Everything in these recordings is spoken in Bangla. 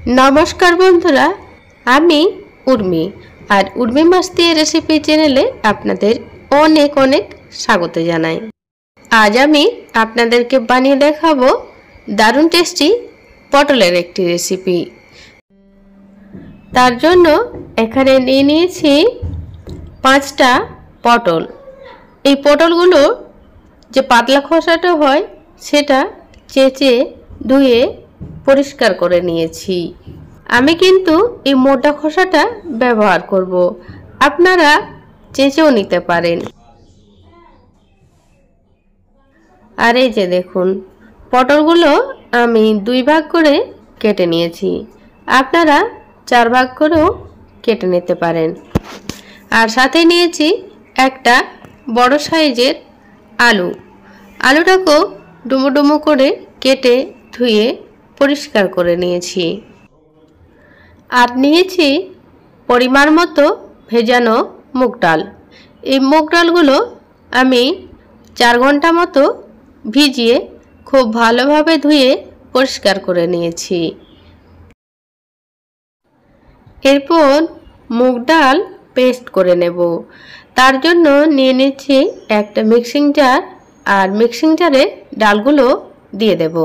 नमस्कार बंधुरा आमी उर्मी और उर्मी मस्ती रेसिपि चैनेले आपनादेर अनेक अनेक स्वागत जानाई। आज आमी आपनादेरके बानिये देखाबो दारुण टेस्टी पटलेर एकटी रेसिपि। तार जोन्नो एखाने निये नियेछि 5टा पटल। এই পটলগুলো যে পাতলা খোসাটা হয় সেটা চেঁচে ধুয়ে পরিষ্কার করে নিয়েছি। আমি কিন্তু এই মোটা খোসাটা ব্যবহার করব, আপনারা চেঁচেও নিতে পারেন। আর এই যে দেখুন পটলগুলো আমি 2 ভাগ করে কেটে নিয়েছি, আপনারা 4 ভাগ করেও কেটে নিতে পারেন। আর সাথে নিয়েছি একটা বড় সাইজের আলু। আলুটাকেও ডুমো ডুমো করে কেটে ধুয়ে পরিষ্কার করে নিয়েছি। আর নিয়েছি পরিমাণ মতো ভেজানো মুগ ডাল। এই মুগ ডালগুলো আমি 4 ঘন্টা মতো ভিজিয়ে খুব ভালোভাবে ধুয়ে পরিষ্কার করে নিয়েছি। এরপর মুগ ডাল পেস্ট করে নেব। তার জন্য নিয়ে নিচ্ছি একটা মিক্সিং জার, আর মিক্সিং জারে ডালগুলো দিয়ে দেব।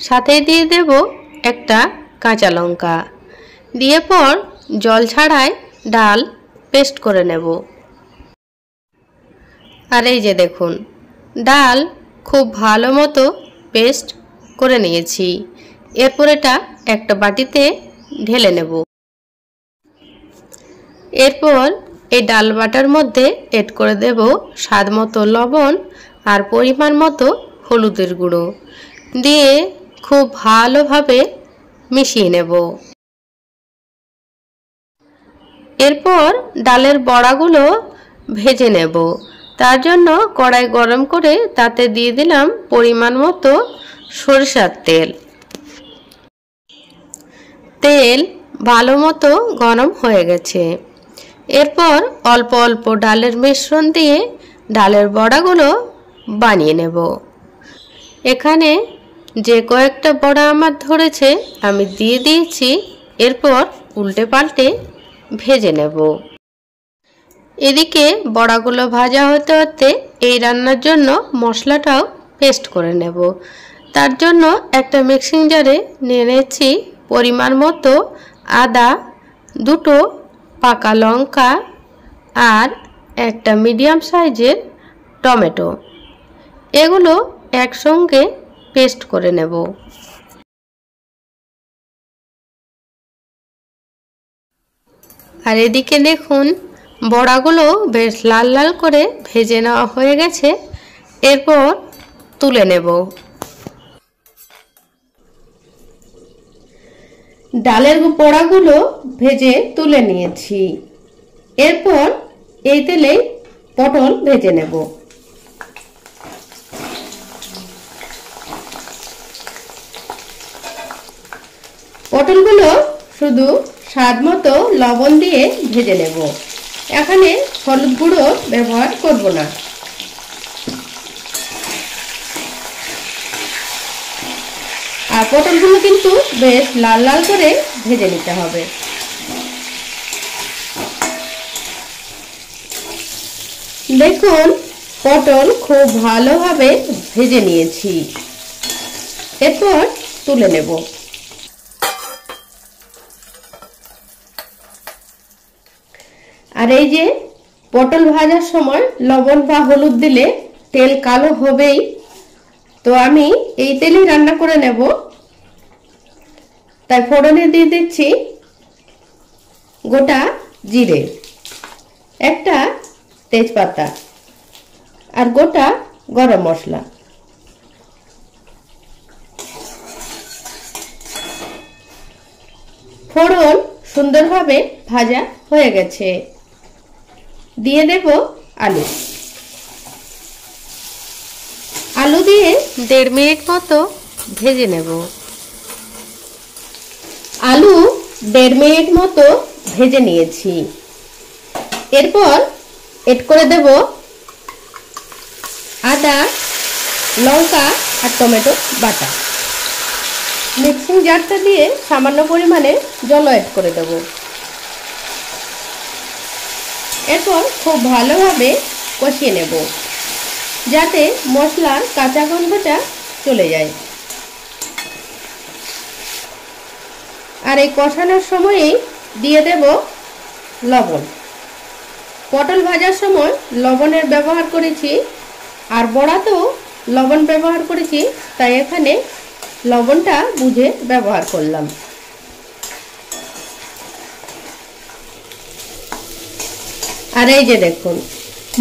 সাথে দিয়ে দেব একটা কাঁচা লঙ্কা, দিয়ে পর জল ছাড়াই ডাল পেস্ট করে নেব। আর এই যে দেখুন ডাল খুব ভালো মতো পেস্ট করে নিয়েছি। এরপর এটা একটা বাটিতে ঢেলে নেব। এরপর এই ডাল বাটার মধ্যে এড করে দেব স্বাদ মতো লবণ আর পরিমাণ মতো হলুদের গুঁড়ো, দিয়ে খুব ভালোভাবে মিশিয়ে নেব। এরপর ডালের বড়াগুলো ভেজে নেব। তার জন্য কড়াই গরম করে তাতে দিয়ে দিলাম পরিমাণ মতো সরিষার তেল। তেল ভালো মতো গরম হয়ে গেছে। এরপর অল্প অল্প ডালের মিশ্রণ দিয়ে ডালের বড়াগুলো বানিয়ে নেব। এখানে যে কয়েকটা বড়া আমার ধরেছে আমি দিয়ে দিয়েছি। এরপর উল্টে পাল্টে ভেজে নেব। এদিকে বড়াগুলো ভাজা হতে হতে এই রান্নার জন্য মশলাটাও পেস্ট করে নেব। তার জন্য একটা মিক্সিং জারে নিয়ে নিয়েছি পরিমাণ মতো আদা, 2টো পাকা লঙ্কা আর একটা মিডিয়াম সাইজের টমেটো। এগুলো একসঙ্গে পেস্ট করে নেব। আর এদিকে দেখুন বড়াগুলো বেশ লাল লাল করে ভেজে নেওয়া হয়ে গেছে। এরপর তুলে নেব। ডালের বড়াগুলো ভেজে তুলে নিয়েছি। এরপর এই তেলে পটল ভেজে নেব। পটলগুলো শুধু স্বাদ মতো লবণ দিয়ে ভেজে নেব। এখানে হলুদ গুঁড়ো ব্যবহার করব না। আর পটলগুলো কিন্তু বেশ লাল লাল করে ভেজে নিতে হবে। দেখুন পটল খুব ভালোভাবে ভেজে নিয়েছি। এরপর তুলে নেব। আর এই যে পটল ভাজার সময় লবণ বা হলুদ দিলে তেল কালো হবেই, তো আমি এই তেলেই রান্না করে নেব। তাই ফোড়নে দিয়ে দিচ্ছি গোটা জিরে, একটা তেজপাতা আর গোটা গরম মশলা। ফোড়ন সুন্দরভাবে ভাজা হয়ে গেছে। দিয়ে দেব আলু। আলু দিয়ে 1.5 মিনিট মতো ভেজে নেব। আলু 1.5 মিনিট মতো ভেজে নিয়েছি। এরপর এড করে দেব আদা, লঙ্কা আর টমেটো বাটা। মিক্সিং জারটা দিয়ে সামান্য পরিমাণে জল অ্যাড করে দেব। এরপর খুব ভালোভাবে কষিয়ে নেব যাতে মশলার কাঁচা গন্ধটা চলে যায়। আর এই কষানোর সময়ই দিয়ে দেব লবণ। পটল ভাজার সময় লবণের ব্যবহার করেছি, আর বড়াতেও লবণ ব্যবহার করেছি, তাই এখানে লবণটা বুঝে ব্যবহার করলাম। আর এই যে দেখুন,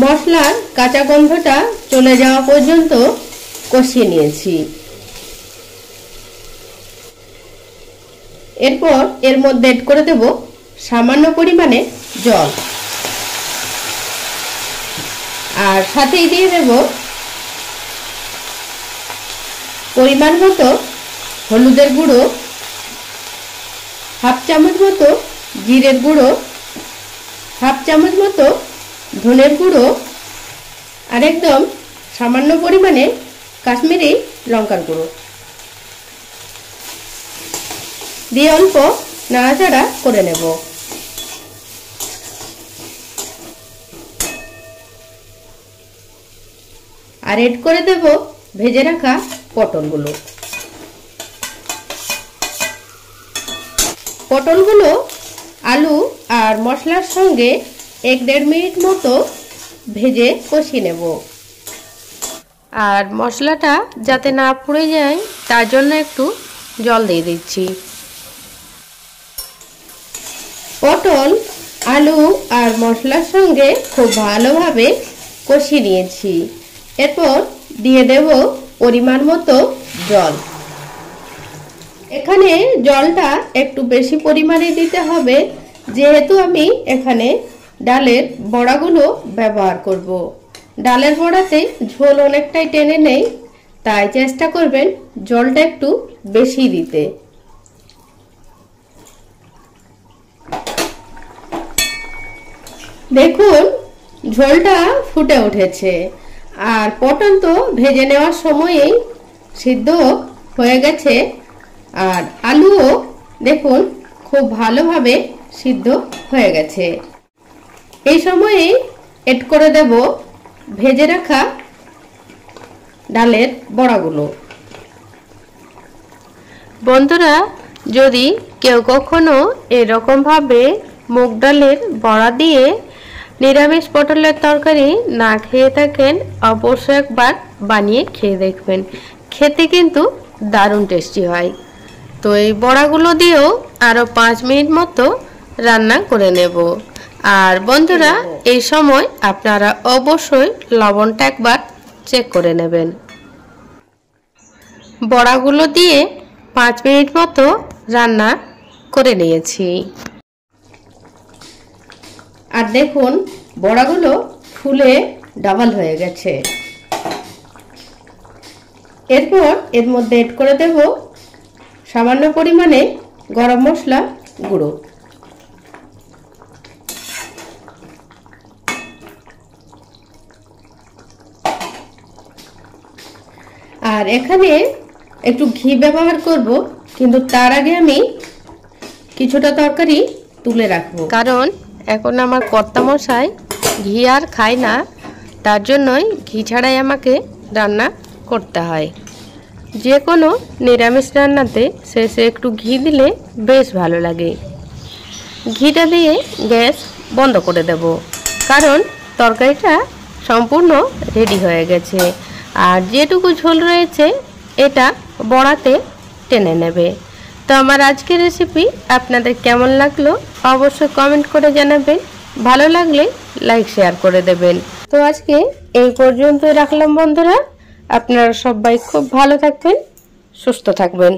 মশলার কাঁচা গন্ধটা চলে যাওয়া পর্যন্ত কষিয়ে নিয়েছি। এরপর এর মধ্যে এড করে দেব সামান্য পরিমাণে জল, আর সাথেই দিয়ে দেব পরিমাণ মতো হলুদের গুঁড়ো, হাফ চামচ মতো জিরের গুঁড়ো, হাফ চামচ মতো ধনের গুঁড়ো, আর একদম সামান্য পরিমাণে কাশ্মীরি লঙ্কার গুঁড়ো দিয়ে অল্প নাড়াচাড়া করে নেব। আর এড করে দেব ভেজে রাখা পটলগুলো। পটলগুলো আলু আর মশলার সঙ্গে 1-1.5 মিনিট মতো ভেজে কষিয়ে নেব। আর মশলাটা যাতে না পুড়ে যায় তার জন্য একটু জল দিয়ে দিচ্ছি। পটল আলু আর মশলার সঙ্গে খুব ভালোভাবে কষিয়ে নিয়েছি। এরপর দিয়ে দেব পরিমাণ মতো জল। এখানে জলটা একটু বেশি পরিমাণে দিতে হবে, যেহেতু আমি এখানে ডালের বড়াগুলো ব্যবহার করব। ডালের বড়াতে ঝোল অনেকটাই টেনে নেই, তাই চেষ্টা করবেন জলটা একটু বেশি দিতে। দেখুন ঝোলটা ফুটে উঠেছে, আর পটল তো ভেজে নেওয়ার সময়েই সিদ্ধ হয়ে গেছে, আর আলুও দেখুন খুব ভালোভাবে সিদ্ধ হয়ে গেছে। এই সময়ে এড করে দেব ভেজে রাখা ডালের বড়াগুলো। বন্ধুরা, যদি কেউ কখনো এরকম ভাবে মুগ ডালের বড়া দিয়ে নিরামিষ পটলের তরকারি না খেয়ে থাকেন, অবশ্যই একবার বানিয়ে খেয়ে দেখবেন। খেতে কিন্তু দারুণ টেস্টি হয়। তো এই বড়াগুলো দিয়েও আরও 5 মিনিট মতো রান্না করে নেব। আর বন্ধুরা, এই সময় আপনারা অবশ্যই লবণটা একবার চেক করে নেবেন। বড়াগুলো দিয়ে 5 মিনিট মতো রান্না করে নিয়েছি। আর দেখুন বড়াগুলো ফুলে ডাবল হয়ে গেছে। এরপর এর মধ্যে এড করে দেব সামান্য পরিমাণে গরম মশলা গুঁড়ো। আর এখানে একটু ঘি ব্যবহার করব, কিন্তু তার আগে আমি কিছুটা তরকারি তুলে রাখবো, কারণ এখন আমার কর্তামশাই ঘি আর খায় না, তার জন্যই ঘি ছাড়াই আমাকে রান্না করতে হয়। যে কোনো নিরামিষ রান্নাতে শেষে একটু ঘি দিলে বেশ ভালো লাগে। ঘিটা দিয়ে গ্যাস বন্ধ করে দেব, কারণ তরকারিটা সম্পূর্ণ রেডি হয়ে গেছে। আর যেটুকু ঝোল রয়েছে এটা বড়াতে টেনে নেবে। তো আমার আজকের রেসিপি আপনাদের কেমন লাগলো অবশ্যই কমেন্ট করে জানাবেন। ভালো লাগলে লাইক শেয়ার করে দেবেন। তো আজকে এই পর্যন্তই রাখলাম বন্ধুরা। আপনারা সবাই খুব ভালো থাকবেন, সুস্থ থাকবেন।